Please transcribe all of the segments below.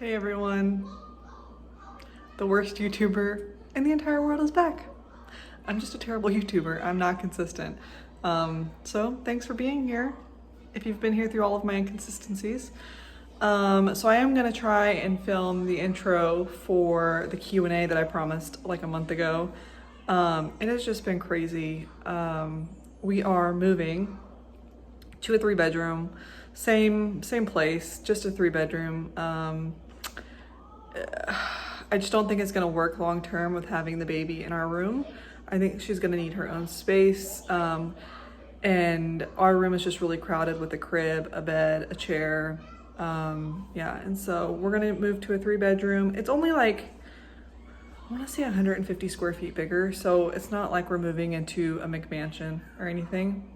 Hey everyone, the worst YouTuber in the entire world is back. I'm just a terrible YouTuber, I'm not consistent. So thanks for being here, if you've been here through all of my inconsistencies. So I am gonna try and film the intro for the Q&A that I promised like a month ago. It has just been crazy. We are moving to a 3-bedroom, same place, just a 3-bedroom. I just don't think it's gonna work long term with having the baby in our room. I think she's gonna need her own space. And our room is just really crowded with a crib, a bed, a chair. Yeah, and so we're gonna move to a 3-bedroom. It's only like, I wanna say 150 square feet bigger. So it's not like we're moving into a McMansion or anything.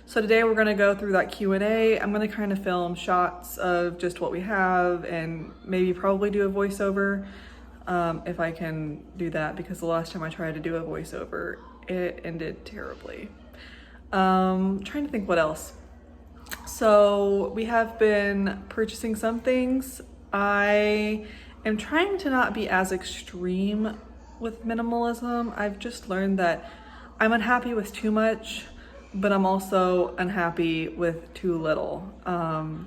So today we're gonna go through that Q&A. I'm gonna kind of film shots of just what we have and maybe probably do a voiceover if I can do that, because the last time I tried to do a voiceover, it ended terribly. Trying to think what else. So we have been purchasing some things. I am trying to not be as extreme with minimalism. I've just learned that I'm unhappy with too much, but I'm also unhappy with too little.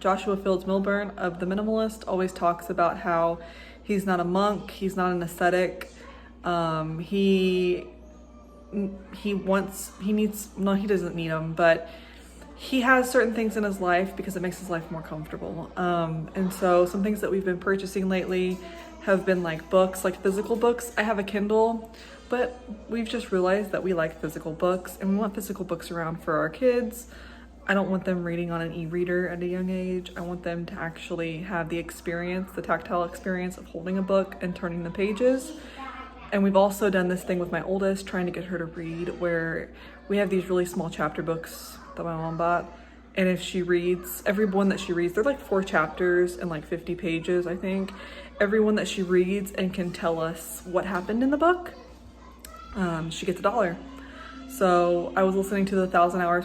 Joshua Fields Milburn of The Minimalist always talks about how he's not a monk, he's not an ascetic. He doesn't need them, but he has certain things in his life because it makes his life more comfortable. And so some things that we've been purchasing lately have been like books, like physical books. I have a Kindle, but we've just realized that we like physical books and we want physical books around for our kids. I don't want them reading on an e-reader at a young age. I want them to actually have the experience, the tactile experience of holding a book and turning the pages. And we've also done this thing with my oldest, trying to get her to read, where we have these really small chapter books that my mom bought. And if she reads, every one that she reads, they're like 4 chapters and like 50 pages, I think. Every one that she reads and can tell us what happened in the book, she gets $1. So I was listening to the 1,000 Hours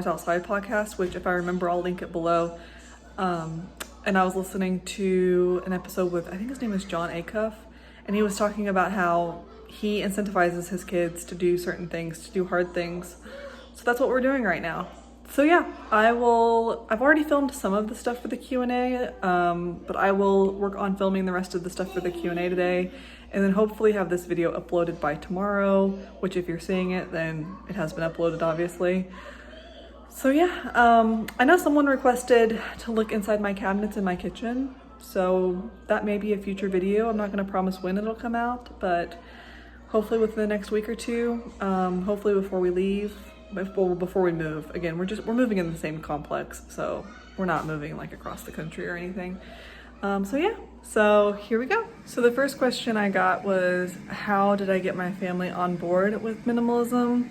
Outside podcast, which if I remember, I'll link it below. And I was listening to an episode with, I think his name is John Acuff, and he was talking about how he incentivizes his kids to do certain things, to do hard things. So that's what we're doing right now. So yeah, I've already filmed some of the stuff for the Q&A, but I will work on filming the rest of the stuff for the Q&A today, and then hopefully have this video uploaded by tomorrow, which if you're seeing it, then it has been uploaded, obviously. So yeah, I know someone requested to look inside my cabinets in my kitchen, so that may be a future video. I'm not gonna promise when it'll come out, but hopefully within the next week or two, hopefully before we leave, before we move. Again, we're moving in the same complex, so we're not moving like across the country or anything. So yeah, so here we go. So the first question I got was, how did I get my family on board with minimalism?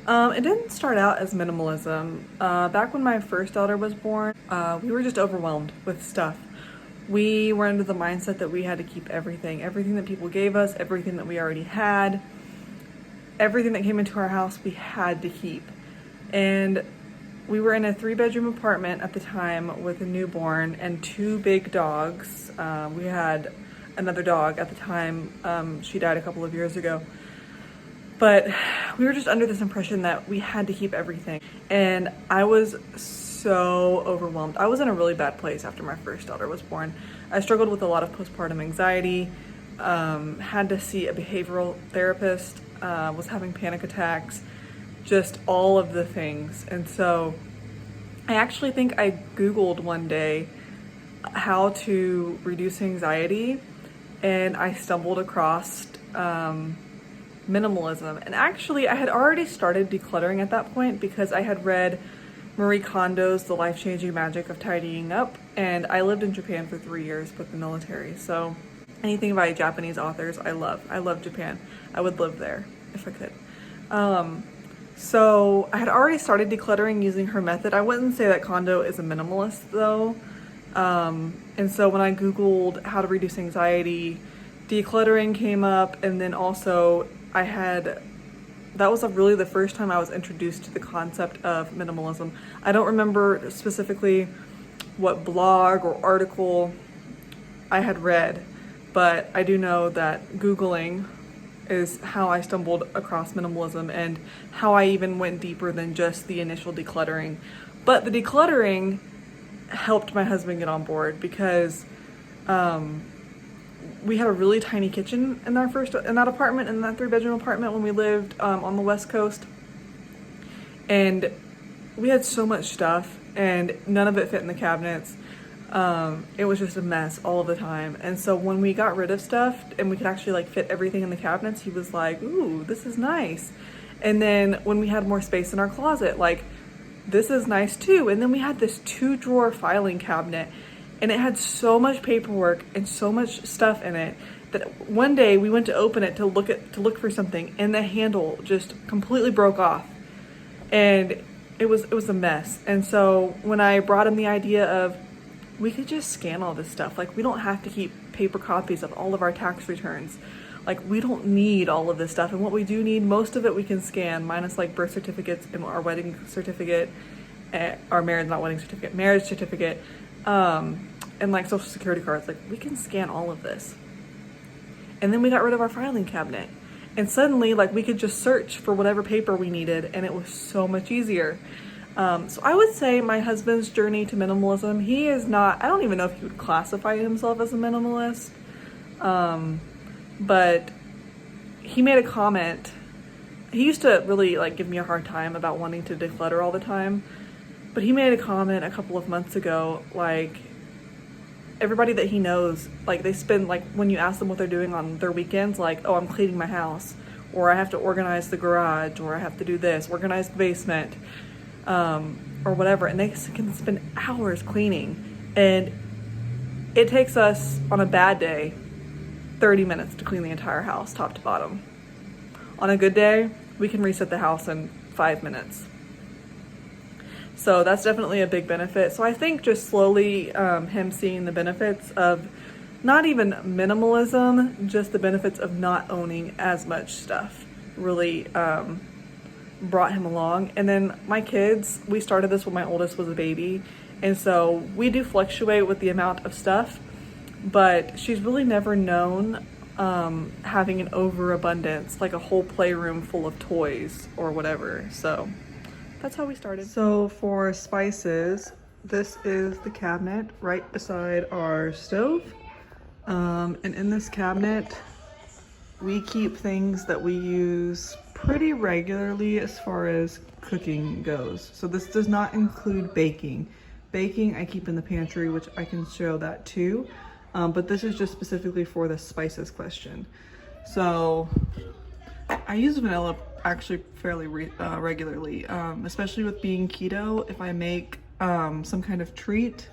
It didn't start out as minimalism. Back when my first daughter was born, we were just overwhelmed with stuff. We were under the mindset that we had to keep everything that people gave us, everything that we already had, everything that came into our house, we had to keep. And we were in a 3-bedroom apartment at the time with a newborn and 2 big dogs. We had another dog at the time. She died a couple of years ago. But we were just under this impression that we had to keep everything. And I was so overwhelmed. I was in a really bad place after my first daughter was born. I struggled with a lot of postpartum anxiety, had to see a behavioral therapist, was having panic attacks, just all of the things. And so I actually think I Googled one day how to reduce anxiety, and I stumbled across minimalism. And actually I had already started decluttering at that point because I had read Marie Kondo's The Life-Changing Magic of Tidying Up, and I lived in Japan for 3 years with the military. So anything by Japanese authors, I love. I love Japan. I would live there if I could. So I had already started decluttering using her method. I wouldn't say that Kondo is a minimalist though. And so when I Googled how to reduce anxiety, decluttering came up, and then also that was really the first time I was introduced to the concept of minimalism. I don't remember specifically what blog or article I had read, but I do know that Googling is how I stumbled across minimalism and how I even went deeper than just the initial decluttering. But the decluttering helped my husband get on board because we had a really tiny kitchen in that apartment, in that 3-bedroom apartment when we lived on the West Coast. And we had so much stuff and none of it fit in the cabinets. It was just a mess all of the time. And so when we got rid of stuff and we could actually like fit everything in the cabinets, he was like, ooh, this is nice. And then when we had more space in our closet, like, this is nice too. And then we had this 2-drawer filing cabinet and it had so much paperwork and so much stuff in it that one day we went to open it to look for something and the handle just completely broke off. And it was a mess. And so when I brought him the idea of, we could just scan all this stuff. Like, we don't have to keep paper copies of all of our tax returns. Like, we don't need all of this stuff. And what we do need, most of it we can scan, minus like birth certificates and our wedding certificate, our marriage certificate, and like social security cards. Like, we can scan all of this. And then we got rid of our filing cabinet. And suddenly, like, we could just search for whatever paper we needed, and it was so much easier. So I would say my husband's journey to minimalism, he is not, I don't even know if he would classify himself as a minimalist, but he made a comment. He used to really like give me a hard time about wanting to declutter all the time, but he made a comment a couple of months ago, like, everybody that he knows, like, they spend, like, when you ask them what they're doing on their weekends, like, oh, I'm cleaning my house, or I have to organize the garage, or I have to do this, organize the basement, or whatever, and they can spend hours cleaning. And it takes us, on a bad day, 30 minutes to clean the entire house, top to bottom. On a good day, we can reset the house in 5 minutes. So that's definitely a big benefit. So I think just slowly him seeing the benefits of not even minimalism, just the benefits of not owning as much stuff really brought him along. And then my kids, we started this when my oldest was a baby. And so we do fluctuate with the amount of stuff, but she's really never known having an overabundance, like a whole playroom full of toys or whatever. So that's how we started. So for spices, this is the cabinet right beside our stove. And in this cabinet, we keep things that we use pretty regularly as far as cooking goes. So this does not include baking. Baking I keep in the pantry, which I can show that too. But this is just specifically for the spices question. So I use vanilla actually fairly regularly, especially with being keto. If I make some kind of treat,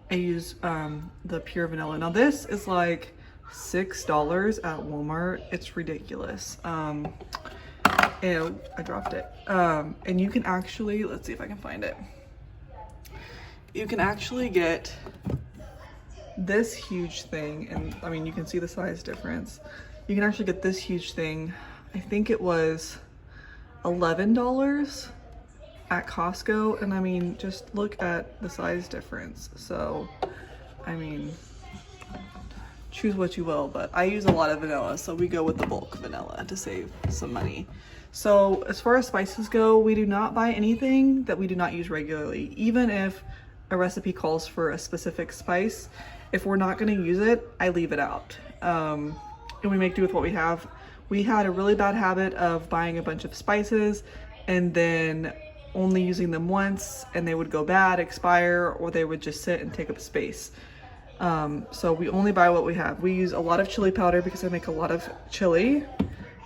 I use the pure vanilla. Now this is like $6 at Walmart. It's ridiculous. And I dropped it. And you can actually, let's see if I can find it. You can actually get this huge thing, and I mean, you can see the size difference. You can actually get this huge thing. I think it was $11 at Costco, and I mean, just look at the size difference. So, I mean, choose what you will, but I use a lot of vanilla, so we go with the bulk vanilla to save some money. So as far as spices go, we do not buy anything that we do not use regularly. Even if a recipe calls for a specific spice, if we're not going to use it, I leave it out. And we make do with what we have. We had a really bad habit of buying a bunch of spices and then only using them once, and they would go bad, expire, or they would just sit and take up space. So we only buy what we have. We use a lot of chili powder because I make a lot of chili.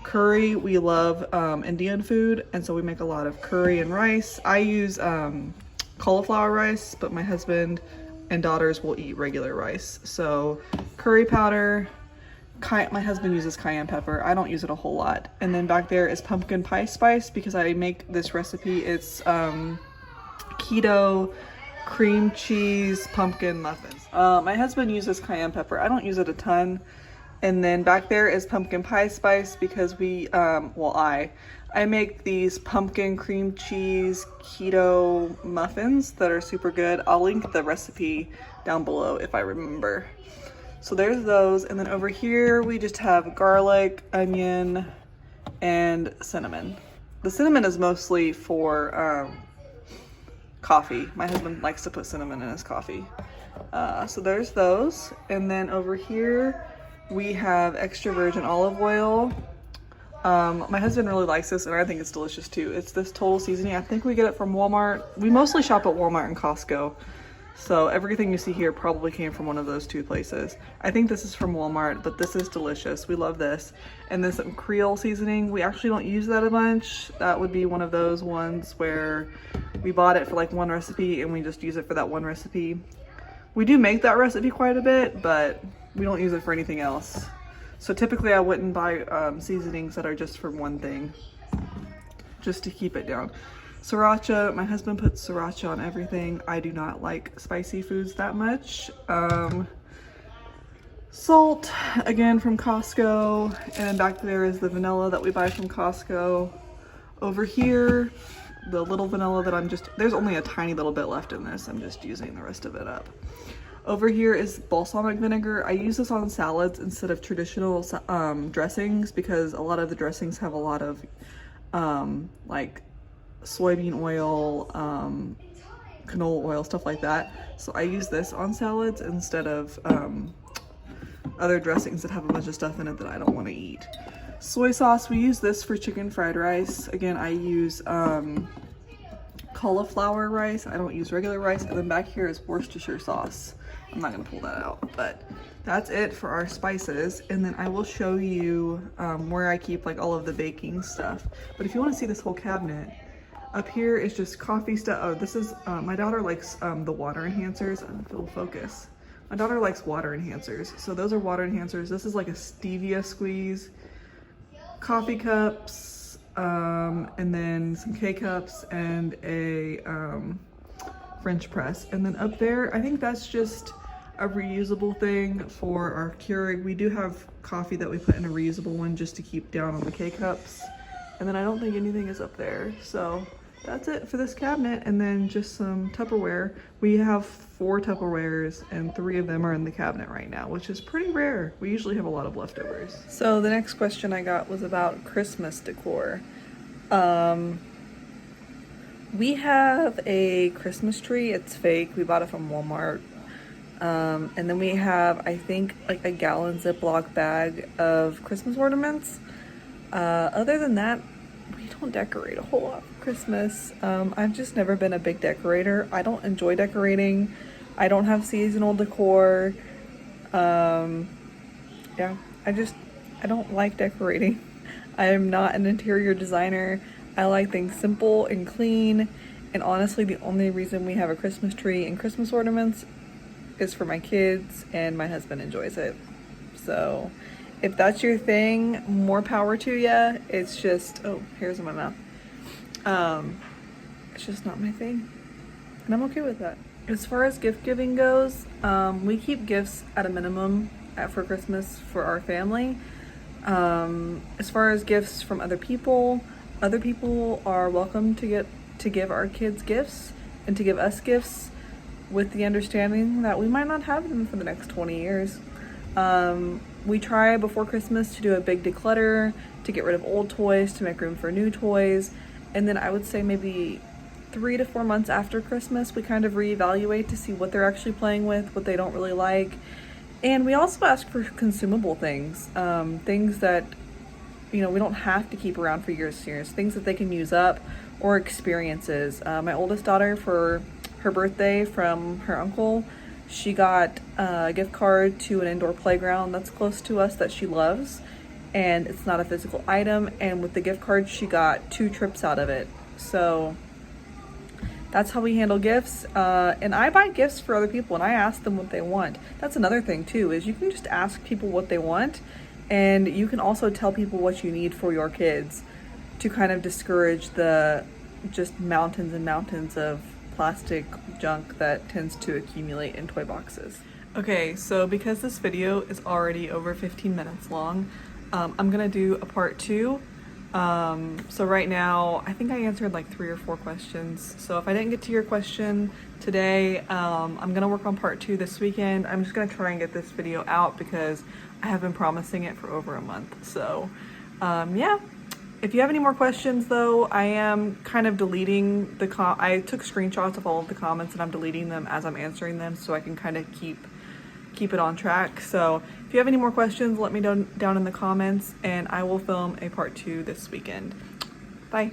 Curry, we love Indian food, and so we make a lot of curry and rice. I use cauliflower rice, but my husband and daughters will eat regular rice. So curry powder, my husband uses cayenne pepper. I don't use it a whole lot. And then back there is pumpkin pie spice because I make this recipe. It's keto cream cheese pumpkin muffins. My husband uses cayenne pepper. I don't use it a ton. And then back there is pumpkin pie spice because we, I make these pumpkin cream cheese keto muffins that are super good. I'll link the recipe down below if I remember. So there's those. And then over here, we just have garlic, onion, and cinnamon. The cinnamon is mostly for coffee. My husband likes to put cinnamon in his coffee. So there's those. And then over here, we have extra virgin olive oil. My husband really likes this, and I think it's delicious too. It's this Total Seasoning. I think we get it from Walmart. We mostly shop at Walmart and Costco. So everything you see here probably came from one of those two places. I think this is from Walmart, but this is delicious. We love this. And this Creole seasoning, we actually don't use that a bunch. That would be one of those ones where we bought it for like one recipe and we just use it for that one recipe. We do make that recipe quite a bit, but we don't use it for anything else. So typically I wouldn't buy seasonings that are just for one thing, just to keep it down. Sriracha, my husband puts sriracha on everything. I do not like spicy foods that much. Salt, again from Costco. And then back there is the vanilla that we buy from Costco. Over here, the little vanilla that there's only a tiny little bit left in this. I'm just using the rest of it up. Over here is balsamic vinegar. I use this on salads instead of traditional dressings because a lot of the dressings have a lot of like soybean oil, canola oil, stuff like that. So I use this on salads instead of other dressings that have a bunch of stuff in it that I don't want to eat. Soy sauce, we use this for chicken fried rice. Again, I use cauliflower rice. I don't use regular rice. And then back here is Worcestershire sauce. I'm not gonna pull that out, but that's it for our spices. And then I will show you where I keep like all of the baking stuff. But if you want to see this whole cabinet, up here is just coffee stuff. Oh, this is, my daughter likes the water enhancers. I don't know if it'll focus. My daughter likes water enhancers. So those are water enhancers. This is like a stevia squeeze, coffee cups, and then some K-cups and a French press. And then up there, I think that's just a reusable thing for our Keurig. We do have coffee that we put in a reusable one just to keep down on the K-cups. And then I don't think anything is up there. So that's it for this cabinet. And then just some Tupperware. We have 4 Tupperwares and 3 of them are in the cabinet right now, which is pretty rare. We usually have a lot of leftovers. So the next question I got was about Christmas decor. We have a Christmas tree. It's fake. We bought it from Walmart. And then we have, I think, like a gallon Ziploc bag of Christmas ornaments. Other than that, we don't decorate a whole lot for Christmas. I've just never been a big decorator. I don't enjoy decorating. I don't have seasonal decor. Yeah, I don't like decorating. I am not an interior designer. I like things simple and clean. And honestly, the only reason we have a Christmas tree and Christmas ornaments is for my kids, and my husband enjoys it. So if that's your thing, more power to ya. It's just, oh, hairs in my mouth. It's just not my thing, and I'm okay with that. As far as gift giving goes, we keep gifts at a minimum for Christmas for our family. As far as gifts from other people are welcome to give our kids gifts and to give us gifts, with the understanding that we might not have them for the next 20 years. We try before Christmas to do a big declutter, to get rid of old toys, to make room for new toys. And then I would say maybe 3 to 4 months after Christmas, we kind of reevaluate to see what they're actually playing with, what they don't really like. And we also ask for consumable things, things that, we don't have to keep around for years and years, things that they can use up, or experiences. My oldest daughter, for her birthday from her uncle, she got a gift card to an indoor playground that's close to us that she loves, and it's not a physical item, and with the gift card she got 2 trips out of it. So that's how we handle gifts. And I buy gifts for other people and I ask them what they want. That's another thing too, is you can just ask people what they want, and you can also tell people what you need for your kids to kind of discourage the just mountains and mountains of plastic junk that tends to accumulate in toy boxes. Okay, so because this video is already over 15 minutes long, I'm gonna do a part two. So right now, I think I answered like 3 or 4 questions. So if I didn't get to your question today, I'm gonna work on part 2 this weekend. I'm just gonna try and get this video out because I have been promising it for over a month. So yeah. If you have any more questions though, I am kind of deleting I took screenshots of all of the comments and I'm deleting them as I'm answering them so I can kind of keep it on track. So if you have any more questions, let me know down in the comments and I will film a part 2 this weekend. Bye.